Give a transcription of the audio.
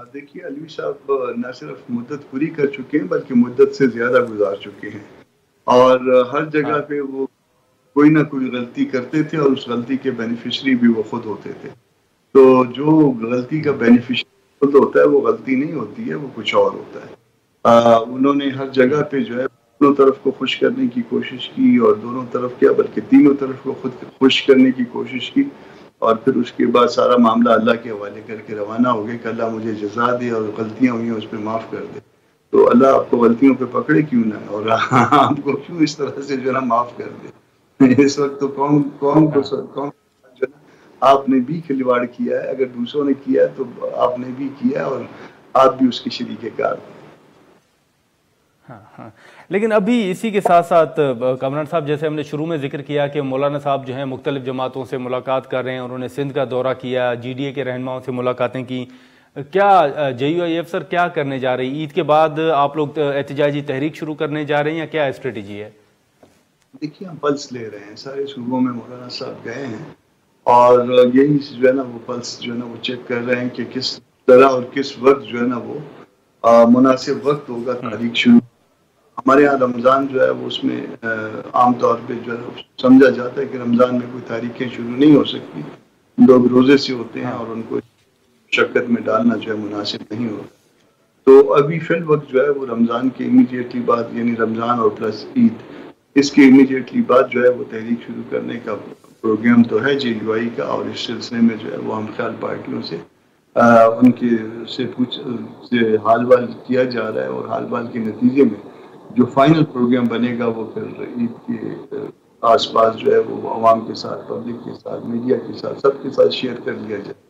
دیکھیے علوی صاحب نہ صرف مدت پوری کر چکے ہیں بلکہ مدت سے زیادہ گزار چکے ہیں، اور ہر جگہ ہاں پہ وہ کوئی نہ کوئی غلطی کرتے تھے اور اس غلطی کے بینیفیشری بھی وہ خود ہوتے تھے. تو جو غلطی کا بینیفیشری خود ہوتا ہے وہ غلطی نہیں ہوتی ہے، وہ کچھ اور ہوتا ہے. انہوں نے ہر ہوں، جگہ پہ جو ہے دونوں طرف کو خوش کرنے کی کوشش کی، اور دونوں طرف کیا بلکہ تینوں طرف کو خود خوش کرنے کی کوشش کی، اور پھر اس کے بعد سارا معاملہ اللہ کے حوالے کر کے روانہ ہو گئے کہ اللہ مجھے جزا دے اور غلطیاں ہوئی ہیں اس پہ معاف کر دے. تو اللہ آپ کو غلطیوں پہ پکڑے کیوں نہ، اور آپ کو کیوں اس طرح سے جو ہے نا معاف کر دے. اس وقت تو قوم کو ہاں قوم جو ہے نا، آپ نے بھی کھلواڑ کیا ہے، اگر دوسروں نے کیا ہے تو آپ نے بھی کیا ہے، اور آپ بھی اس کے شریک کار ہیں. ہاں ہاں. لیکن ابھی اسی کے ساتھ ساتھ کامران صاحب، جیسے ہم نے شروع میں ذکر کیا کہ مولانا صاحب جو ہیں مختلف جماعتوں سے ملاقات کر رہے ہیں، انہوں نے سندھ کا دورہ کیا، جی ڈی اے کے رہنماؤں سے ملاقاتیں کی. کیا جے یو آئی ایف سر کیا کرنے جا رہی؟ عید کے بعد آپ لوگ احتجاجی تحریک شروع کرنے جا رہے ہیں یا کیا اسٹریٹجی ہے؟ دیکھیے ہم پلس لے رہے ہیں، سارے صوبوں میں مولانا صاحب گئے ہیں، اور یہی جو ہے نا وہ پلس جو ہے نا وہ چیک کر رہے ہیں کہ کس طرح اور کس وقت جو ہے نا وہ مناسب وقت ہوگا ہوں تاریخ شروع. ہمارے یہاں رمضان جو ہے وہ اس میں عام طور پہ جو ہے سمجھا جاتا ہے کہ رمضان میں کوئی تاریخیں شروع نہیں ہو سکتی، لوگ روزے سے ہوتے ہیں ہاں اور ان کو شکت میں ڈالنا جو ہے مناسب نہیں ہوتا. تو ابھی فی الوقت جو ہے وہ رمضان کے امیڈیٹلی بعد، یعنی رمضان اور پلس عید، اس کے امیڈیٹلی بعد جو ہے وہ تحریک شروع کرنے کا پروگرام تو ہے جے یو آئی کا، اور اس سلسلے میں جو ہے وہ ہم خیال پارٹیوں سے ان کے سے حال بال کیا جا رہا ہے، اور حال بال کے نتیجے میں جو فائنل پروگرام بنے گا وہ پھر عید کے آس پاس جو ہے وہ عوام کے ساتھ، پبلک کے ساتھ، میڈیا کے ساتھ، سب کے ساتھ شیئر کر لیا جائے.